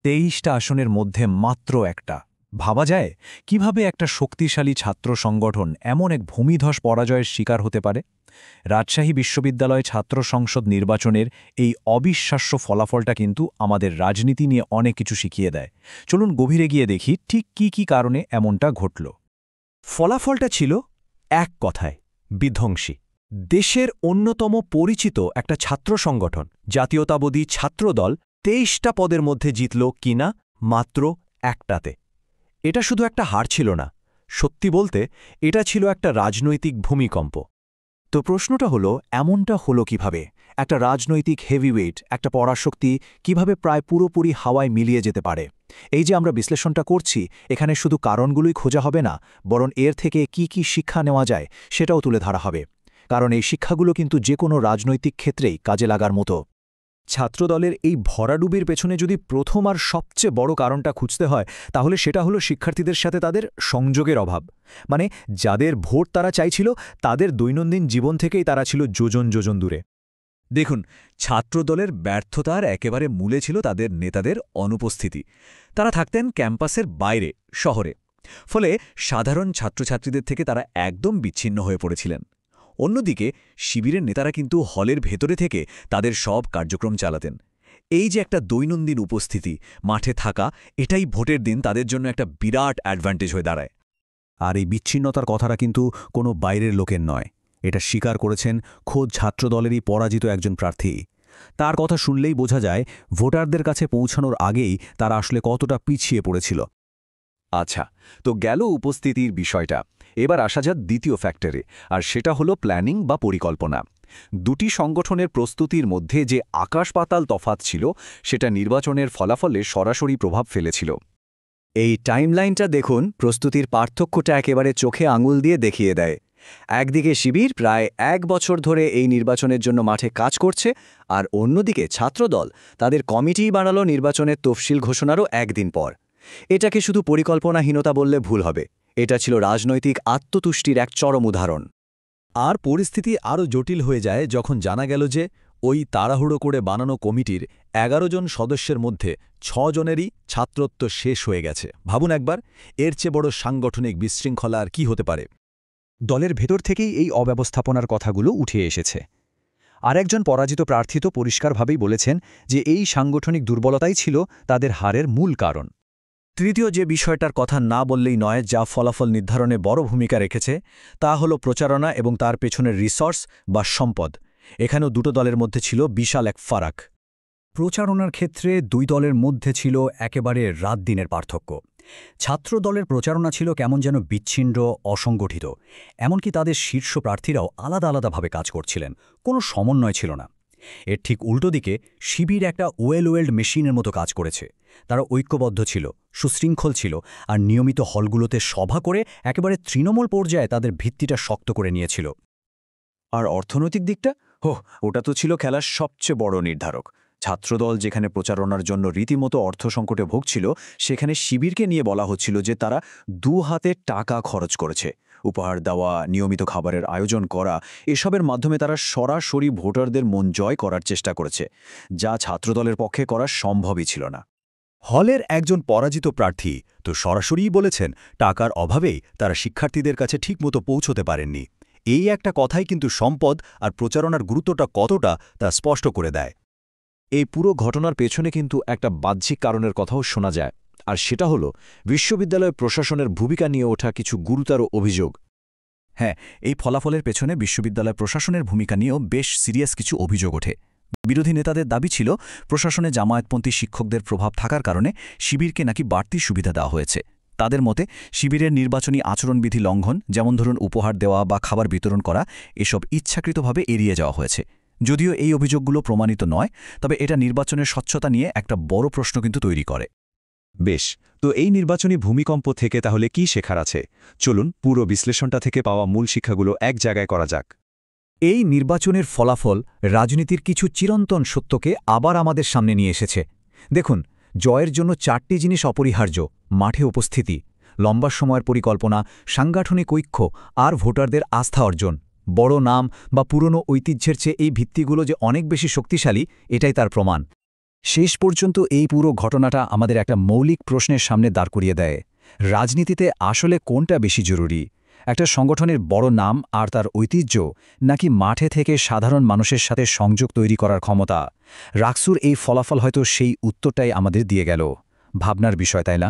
২৩টা আসনের মধ্যে মাত্র একটা। ভাবা যায় কিভাবে একটা শক্তিশালী ছাত্র সংগঠন এমন এক ভূমিধস পরাজয়ের শিকার হতে পারে? রাজশাহী বিশ্ববিদ্যালয় ছাত্র সংসদ নির্বাচনের এই অবিশ্বাস্য ফলাফলটা কিন্তু আমাদের রাজনীতি নিয়ে অনেক কিছু শিখিয়ে দেয়। চলুন গভীরে গিয়ে দেখি ঠিক কি কারণে এমনটা ঘটল। ফলাফলটা ছিল এক কথায় বিধ্বংসী। দেশের অন্যতম পরিচিত একটা ছাত্র সংগঠন জাতীয়তাবাদী ছাত্রদল ২৩টা পদের মধ্যে জিতল কিনা মাত্র একটাতে। এটা শুধু একটা হার ছিল না, সত্যি বলতে এটা ছিল একটা রাজনৈতিক ভূমিকম্প। তো প্রশ্নটা হলো, এমনটা হলো কিভাবে? একটা রাজনৈতিক হেভিওয়েট, একটা পরাশক্তি কিভাবে প্রায় পুরোপুরি হাওয়ায় মিলিয়ে যেতে পারে? এই যে আমরা বিশ্লেষণটা করছি, এখানে শুধু কারণগুলোই খোঁজা হবে না, বরং এর থেকে কি শিক্ষা নেওয়া যায় সেটাও তুলে ধরা হবে। কারণ এই শিক্ষাগুলো কিন্তু যে কোনো রাজনৈতিক ক্ষেত্রেই কাজে লাগার মতো। ছাত্রদলের এই ভরাডুবির পেছনে যদি প্রথম আর সবচেয়ে বড় কারণটা খুঁজতে হয়, তাহলে সেটা হলো শিক্ষার্থীদের সাথে তাদের সংযোগের অভাব। মানে যাদের ভোট তারা চাইছিল, তাদের দৈনন্দিন জীবন থেকেই তারা ছিল যোজন যোজন দূরে। দেখুন, ছাত্রদলের ব্যর্থতার একেবারে মূলে ছিল তাদের নেতাদের অনুপস্থিতি। তারা থাকতেন ক্যাম্পাসের বাইরে, শহরে। ফলে সাধারণ ছাত্রছাত্রীদের থেকে তারা একদম বিচ্ছিন্ন হয়ে পড়েছিলেন। অন্যদিকে শিবিরের নেতারা কিন্তু হলের ভেতরে থেকে তাদের সব কার্যক্রম চালাতেন। এই যে একটা দৈনন্দিন উপস্থিতি, মাঠে থাকা, এটাই ভোটের দিন তাদের জন্য একটা বিরাট অ্যাডভান্টেজ হয়ে দাঁড়ায়। আর এই বিচ্ছিন্নতার কথাটা কিন্তু কোনো বাইরের লোকের নয়, এটা স্বীকার করেছেন খোদ ছাত্রদলেরই পরাজিত একজন প্রার্থী। তার কথা শুনলেই বোঝা যায় ভোটারদের কাছে পৌঁছানোর আগেই তারা আসলে কতটা পিছিয়ে পড়েছিল। আচ্ছা, তো গেল উপস্থিতির বিষয়টা। এবার আসা যাক দ্বিতীয় ফ্যাক্টরে, আর সেটা হলো প্ল্যানিং বা পরিকল্পনা। দুটি সংগঠনের প্রস্তুতির মধ্যে যে আকাশ-পাতাল তফাৎ ছিল, সেটা নির্বাচনের ফলাফলে সরাসরি প্রভাব ফেলেছিল। এই টাইমলাইনটা দেখুন, প্রস্তুতির পার্থক্যটা একেবারে চোখে আঙুল দিয়ে দেখিয়ে দেয়। একদিকে শিবির প্রায় ১ বছর ধরে এই নির্বাচনের জন্য মাঠে কাজ করছে, আর অন্যদিকে ছাত্রদল তাদের কমিটিই বানালো নির্বাচনের তফসিল ঘোষণারও একদিন পর। এটাকে শুধু পরিকল্পনাহীনতা বললে ভুল হবে, এটা ছিল রাজনৈতিক আত্মতুষ্টির এক চরম উদাহরণ। আর পরিস্থিতি আরও জটিল হয়ে যায় যখন জানা গেল যে ওই তাড়াহুড়ো করে বানানো কমিটির ১১ জন সদস্যের মধ্যে ৬ জনেরই ছাত্রত্ব শেষ হয়ে গেছে। ভাবুন একবার, এর চেয়ে বড় সাংগঠনিক বিশৃঙ্খলা আর কি হতে পারে? দলের ভেতর থেকেই এই অব্যবস্থাপনার কথাগুলো উঠে এসেছে। আরেকজন পরাজিত প্রার্থী তো পরিষ্কারভাবেই বলেছেন যে এই সাংগঠনিক দুর্বলতাই ছিল তাদের হারের মূল কারণ। তৃতীয় যে বিষয়টার কথা না বললেই নয়, যা ফলাফল নির্ধারণে বড় ভূমিকা রেখেছে, তা হল প্রচারণা এবং তার পেছনের রিসোর্স বা সম্পদ। এখানেও দুটো দলের মধ্যে ছিল বিশাল এক ফারাক। প্রচারণার ক্ষেত্রে দুই দলের মধ্যে ছিল একেবারে রাত দিনের পার্থক্য। ছাত্র দলের প্রচারণা ছিল কেমন যেন বিচ্ছিন্ন, অসংগঠিত। এমনকি তাদের শীর্ষ প্রার্থীরাও আলাদাভাবে কাজ করছিলেন, কোনো সমন্বয় ছিল না। এর ঠিক উল্টো দিকে শিবির একটা ওয়েলড মেশিনের মতো কাজ করেছে। তারা ঐক্যবদ্ধ ছিল, সুশৃঙ্খল ছিল, আর নিয়মিত হলগুলোতে সভা করে একেবারে তৃণমূল পর্যায়ে তাদের ভিত্তিটা শক্ত করে নিয়েছিল। আর অর্থনৈতিক দিকটা? ওটা তো ছিল খেলার সবচেয়ে বড় নির্ধারক। ছাত্রদল যেখানে প্রচারণার জন্য রীতিমতো অর্থ সংকটে ভুগছিল, সেখানে শিবিরকে নিয়ে বলা হচ্ছিল যে তারা ২ হাতে টাকা খরচ করেছে। উপহার দেওয়া, নিয়মিত খাবারের আয়োজন করা, এসবের মাধ্যমে তারা সরাসরি ভোটারদের মন জয় করার চেষ্টা করেছে, যা ছাত্রদলের পক্ষে করা সম্ভবই ছিল না। হলের একজন পরাজিত প্রার্থী তো সরাসরিই বলেছেন টাকার অভাবেই তারা শিক্ষার্থীদের কাছে ঠিকমতো পৌঁছতে পারেননি। এই একটা কথাই কিন্তু সম্পদ আর প্রচারণার গুরুত্বটা কতটা তা স্পষ্ট করে দেয়। এই পুরো ঘটনার পেছনে কিন্তু একটা বাহ্যিক কারণের কথাও শোনা যায়, আর সেটা হলো বিশ্ববিদ্যালয় প্রশাসনের ভূমিকা নিয়ে ওঠা কিছু গুরুতর অভিযোগ। হ্যাঁ, এই ফলাফলের পেছনে বিশ্ববিদ্যালয় প্রশাসনের ভূমিকা নিয়েও বেশ সিরিয়াস কিছু অভিযোগ ওঠে। বিরোধী নেতাদের দাবি ছিল প্রশাসনে জামায়াতপন্থী শিক্ষকদের প্রভাব থাকার কারণে শিবিরকে নাকি বাড়তি সুবিধা দেওয়া হয়েছে। তাদের মতে শিবিরের নির্বাচনী আচরণবিধি লঙ্ঘন, যেমন ধরুন উপহার দেওয়া বা খাবার বিতরণ করা, এসব ইচ্ছাকৃতভাবে এড়িয়ে যাওয়া হয়েছে। যদিও এই অভিযোগগুলো প্রমাণিত নয়, তবে এটা নির্বাচনের স্বচ্ছতা নিয়ে একটা বড় প্রশ্ন কিন্তু তৈরি করে। বেশ, তো এই নির্বাচনী ভূমিকম্প থেকে তাহলে কি শেখার আছে? চলুন পুরো বিশ্লেষণটা থেকে পাওয়া মূল শিক্ষাগুলো এক জায়গায় করা যাক। এই নির্বাচনের ফলাফল রাজনীতির কিছু চিরন্তন সত্যকে আবার আমাদের সামনে নিয়ে এসেছে। দেখুন, জয়ের জন্য 4টি জিনিস অপরিহার্য: মাঠে উপস্থিতি, লম্বা সময়ের পরিকল্পনা, সাংগঠনিক ঐক্য আর ভোটারদের আস্থা অর্জন। বড় নাম বা পুরনো ঐতিহ্যের চেয়ে এই ভিত্তিগুলো যে অনেক বেশি শক্তিশালী, এটাই তার প্রমাণ। শেষ পর্যন্ত এই পুরো ঘটনাটা আমাদের একটা মৌলিক প্রশ্নের সামনে দাঁড় করিয়ে দেয়। রাজনীতিতে আসলে কোনটা বেশি জরুরি, একটা সংগঠনের বড় নাম আর তার ঐতিহ্য, নাকি মাঠে থেকে সাধারণ মানুষের সাথে সংযোগ তৈরি করার ক্ষমতা? রাকসুর এই ফলাফল হয়তো সেই উত্তরটাই আমাদের দিয়ে গেল। ভাবনার বিষয়, তাই না?